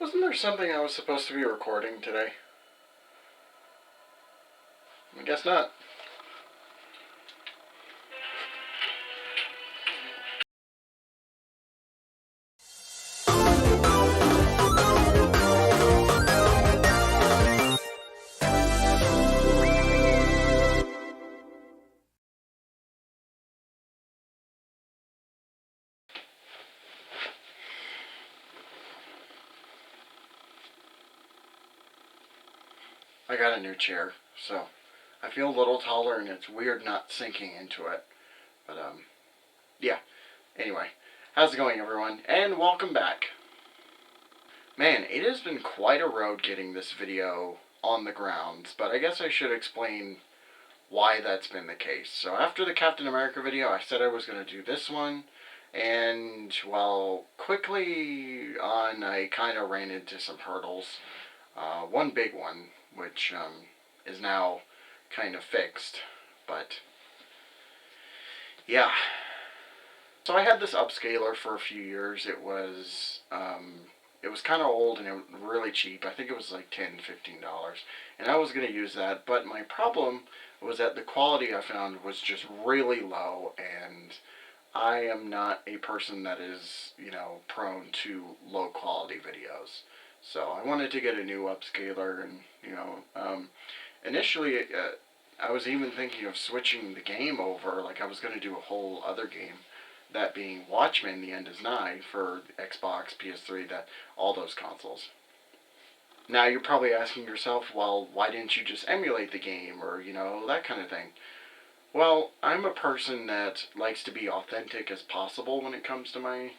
Wasn't there something I was supposed to be recording today? I guess not. I got a new chair, so I feel a little taller and it's weird not sinking into it. But, yeah. Anyway, how's it going, everyone? And welcome back. Man, it has been quite a road getting this video on the grounds, but I guess I should explain why that's been the case. So after the Captain America video, I said I was going to do this one, and, well, quickly on, I kind of ran into some hurdles. One big one, which is now kind of fixed, but yeah. So I had this upscaler for a few years. It was kind of old and it was really cheap. I think it was like $10, $15, and I was going to use that. But my problem was that the quality I found was just really low, and I am not a person that is, prone to low quality videos. So I wanted to get a new upscaler, and initially I was even thinking of switching the game over. Like I was going to do a whole other game, that being Watchmen: The End Is Nigh for Xbox, PS3, all those consoles. Now you're probably asking yourself, well, why didn't you just emulate the game, or that kind of thing? Well, I'm a person that likes to be authentic as possible when it comes to my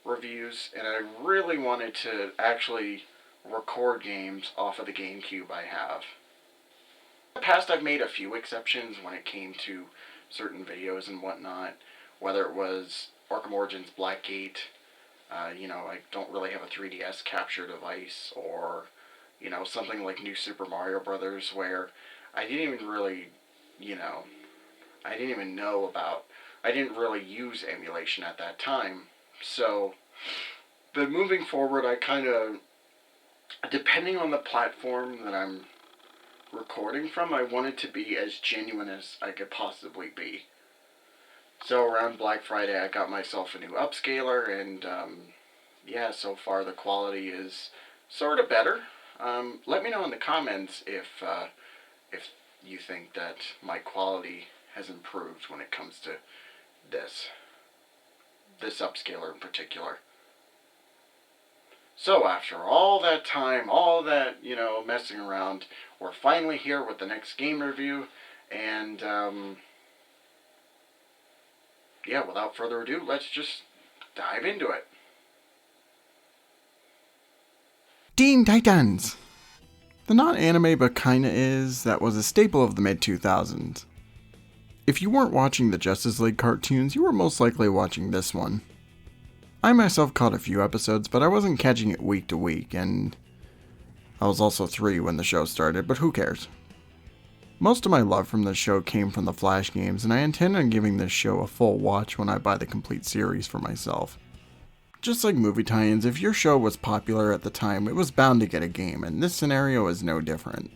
reviews, and I really wanted to actually record games off of the GameCube I have. In the past, I've made a few exceptions when it came to certain videos and whatnot, whether it was Arkham Origins Blackgate, I don't really have a 3DS capture device, or, something like New Super Mario Brothers, where I didn't even really, I didn't really use emulation at that time. So, but moving forward, I kind of, depending on the platform that I'm recording from, I wanted to be as genuine as I could possibly be. So around Black Friday, I got myself a new upscaler, and yeah, so far the quality is sort of better. Let me know in the comments if you think that my quality has improved when it comes to this upscaler in particular. So after all that time, all that, messing around, we're finally here with the next game review, and yeah, without further ado, let's just dive into it. Teen Titans! The not anime but kinda is, that was a staple of the mid-2000s. If you weren't watching the Justice League cartoons, you were most likely watching this one. I myself caught a few episodes, but I wasn't catching it week to week, and I was also 3 when the show started, but who cares? Most of my love from this show came from the Flash games, and I intend on giving this show a full watch when I buy the complete series for myself. Just like movie tie-ins, if your show was popular at the time, it was bound to get a game, and this scenario is no different.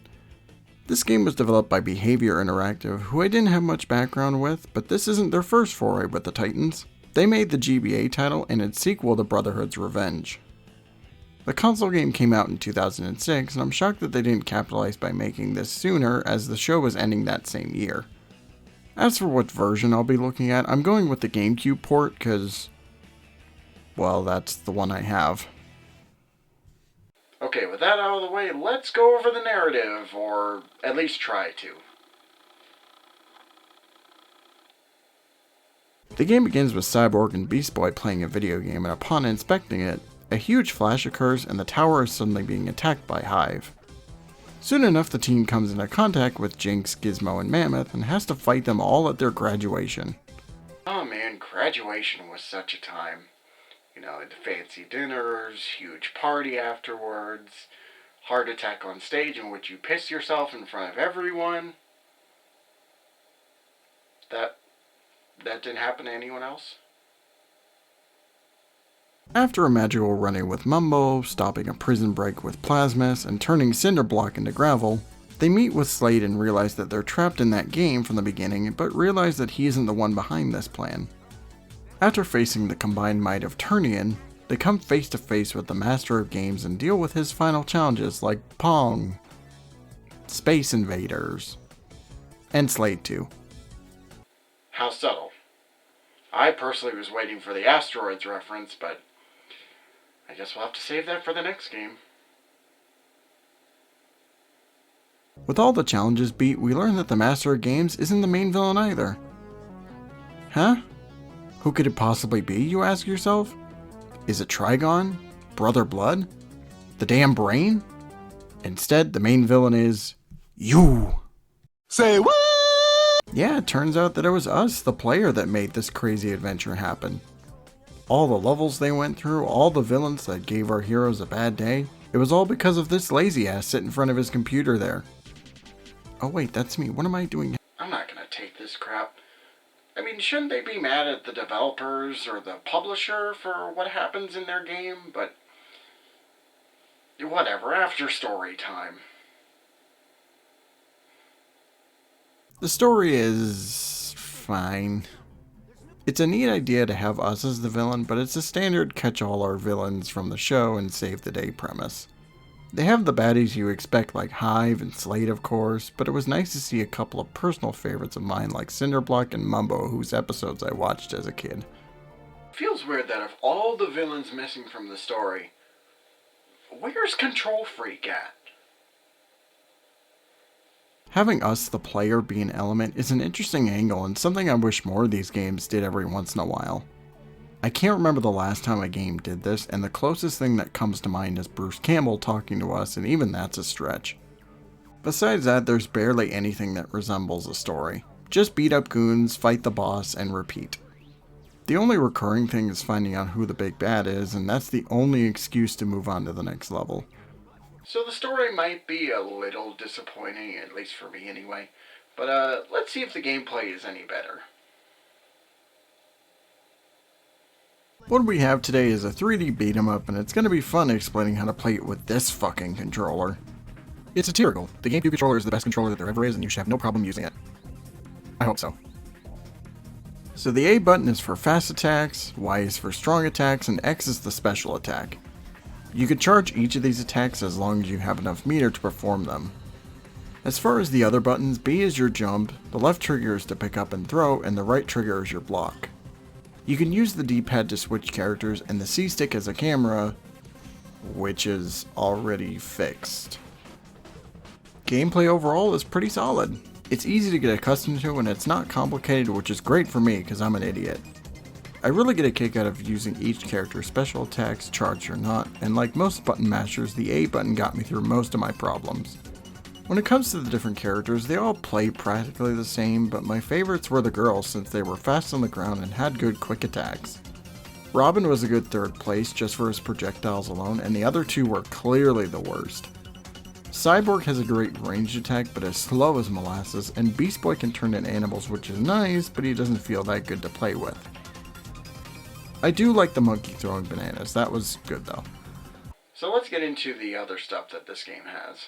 This game was developed by Behavior Interactive, who I didn't have much background with, but this isn't their first foray with the Titans. They made the GBA title and its sequel to Brotherhood's Revenge. The console game came out in 2006, and I'm shocked that they didn't capitalize by making this sooner, as the show was ending that same year. As for what version I'll be looking at, I'm going with the GameCube port, because, well, that's the one I have. Okay, with that out of the way, let's go over the narrative, or at least try to. The game begins with Cyborg and Beast Boy playing a video game, and upon inspecting it, a huge flash occurs and the tower is suddenly being attacked by Hive. Soon enough, the team comes into contact with Jinx, Gizmo, and Mammoth and has to fight them all at their graduation. Oh man, graduation was such a time. The fancy dinners, huge party afterwards, heart attack on stage in which you piss yourself in front of everyone. That didn't happen to anyone else? After a magical run-in with Mumbo, stopping a prison break with Plasmus, and turning Cinderblock into gravel, they meet with Slade and realize that they're trapped in that game from the beginning, but realize that he isn't the one behind this plan. After facing the combined might of Turnian, they come face to face with the Master of Games and deal with his final challenges like Pong, Space Invaders, and Slade 2. How subtle. I personally was waiting for the asteroids reference, but I guess we'll have to save that for the next game. With all the challenges beat, we learn that the Master of Games isn't the main villain either. Huh? Who could it possibly be, you ask yourself? Is it Trigon? Brother Blood? The damn brain? Instead, the main villain is you. Say what? Yeah, it turns out that it was us, the player, that made this crazy adventure happen. All the levels they went through, all the villains that gave our heroes a bad day, it was all because of this lazy ass sitting in front of his computer there. Oh wait, that's me. What am I doing? I'm not gonna take this crap. I mean, shouldn't they be mad at the developers or the publisher for what happens in their game? But whatever, after story time. The story is fine. It's a neat idea to have us as the villain, but it's a standard catch all our villains from the show and save the day premise. They have the baddies you expect like Hive and Slade of course, but it was nice to see a couple of personal favorites of mine like Cinderblock and Mumbo, whose episodes I watched as a kid. It feels weird that of all the villains missing from the story, where's Control Freak at? Having us, the player, be an element is an interesting angle and something I wish more of these games did every once in a while. I can't remember the last time a game did this, and the closest thing that comes to mind is Bruce Campbell talking to us, and even that's a stretch. Besides that, there's barely anything that resembles a story. Just beat up goons, fight the boss, and repeat. The only recurring thing is finding out who the big bad is, and that's the only excuse to move on to the next level. So the story might be a little disappointing, at least for me anyway, but let's see if the gameplay is any better. What we have today is a 3D beat 'em up, and it's going to be fun explaining how to play it with this fucking controller. It's satirical. The GameCube controller is the best controller that there ever is, and you should have no problem using it. I hope so. So the A button is for fast attacks, Y is for strong attacks, and X is the special attack. You can charge each of these attacks as long as you have enough meter to perform them. As far as the other buttons, B is your jump, the left trigger is to pick up and throw, and the right trigger is your block. You can use the D-pad to switch characters, and the C-stick as a camera, which is already fixed. Gameplay overall is pretty solid. It's easy to get accustomed to, and it's not complicated, which is great for me because I'm an idiot. I really get a kick out of using each character's special attacks, charged or not, and like most button mashers, the A button got me through most of my problems. When it comes to the different characters, they all play practically the same, but my favorites were the girls since they were fast on the ground and had good quick attacks. Robin was a good third place just for his projectiles alone, and the other two were clearly the worst. Cyborg has a great ranged attack but is slow as molasses, and Beast Boy can turn into animals, which is nice, but he doesn't feel that good to play with. I do like the monkey throwing bananas, that was good though. So let's get into the other stuff that this game has.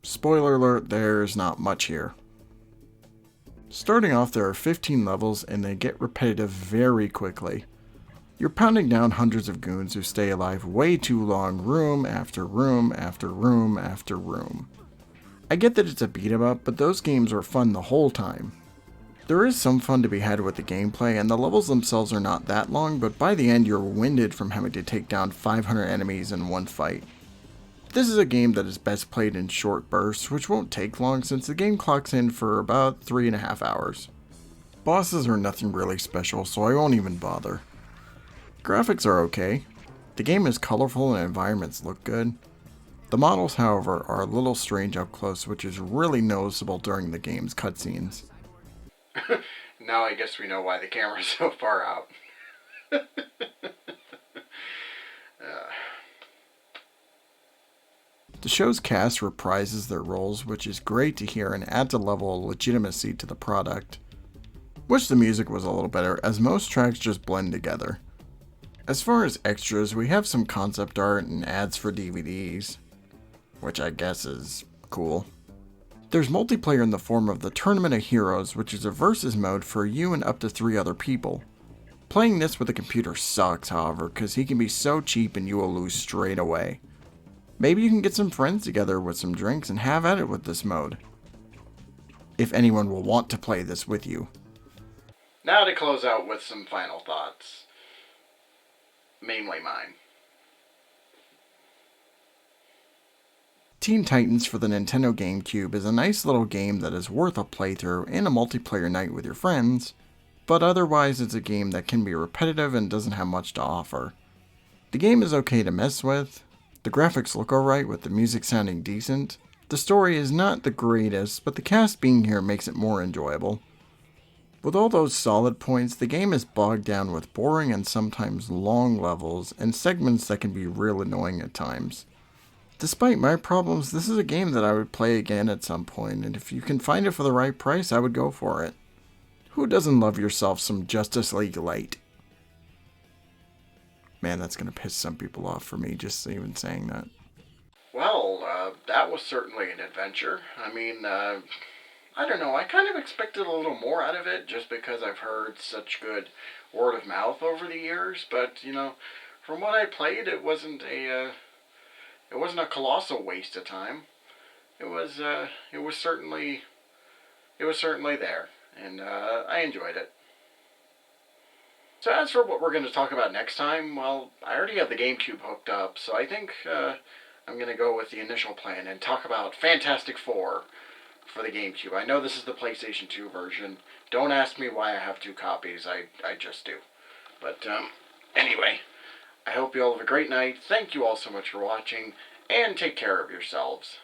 Spoiler alert, there's not much here. Starting off, there are 15 levels and they get repetitive very quickly. You're pounding down hundreds of goons who stay alive way too long, room after room after room after room. I get that it's a beat 'em up, but those games are fun the whole time. There is some fun to be had with the gameplay, and the levels themselves are not that long, but by the end you're winded from having to take down 500 enemies in one fight. This is a game that is best played in short bursts, which won't take long since the game clocks in for about 3.5 hours. Bosses are nothing really special, so I won't even bother. Graphics are okay. The game is colorful and environments look good. The models, however, are a little strange up close, which is really noticeable during the game's cutscenes. Now I guess we know why the camera's so far out. The show's cast reprises their roles, which is great to hear and adds a level of legitimacy to the product. Wish the music was a little better, as most tracks just blend together. As far as extras, we have some concept art and ads for DVDs, which I guess is cool. There's multiplayer in the form of the Tournament of Heroes, which is a versus mode for you and up to 3 other people. Playing this with a computer sucks, however, because he can be so cheap and you will lose straight away. Maybe you can get some friends together with some drinks and have at it with this mode, if anyone will want to play this with you. Now to close out with some final thoughts. Mainly mine. Teen Titans for the Nintendo GameCube is a nice little game that is worth a playthrough and a multiplayer night with your friends, but otherwise it's a game that can be repetitive and doesn't have much to offer. The game is okay to mess with, the graphics look alright with the music sounding decent, the story is not the greatest, but the cast being here makes it more enjoyable. With all those solid points, the game is bogged down with boring and sometimes long levels and segments that can be real annoying at times. Despite my problems, this is a game that I would play again at some point, and if you can find it for the right price, I would go for it. Who doesn't love yourself some Justice League Light? Man, that's gonna piss some people off for me just even saying that. Well, that was certainly an adventure. I mean, I don't know, I kind of expected a little more out of it just because I've heard such good word of mouth over the years, but, from what I played, it wasn't a colossal waste of time. It was certainly there, and I enjoyed it. So as for what we're going to talk about next time, well, I already have the GameCube hooked up, so I think I'm going to go with the initial plan and talk about Fantastic Four for the GameCube. I know this is the PlayStation 2 version. Don't ask me why I have 2 copies. I just do. But anyway, I hope you all have a great night. Thank you all so much for watching, and take care of yourselves.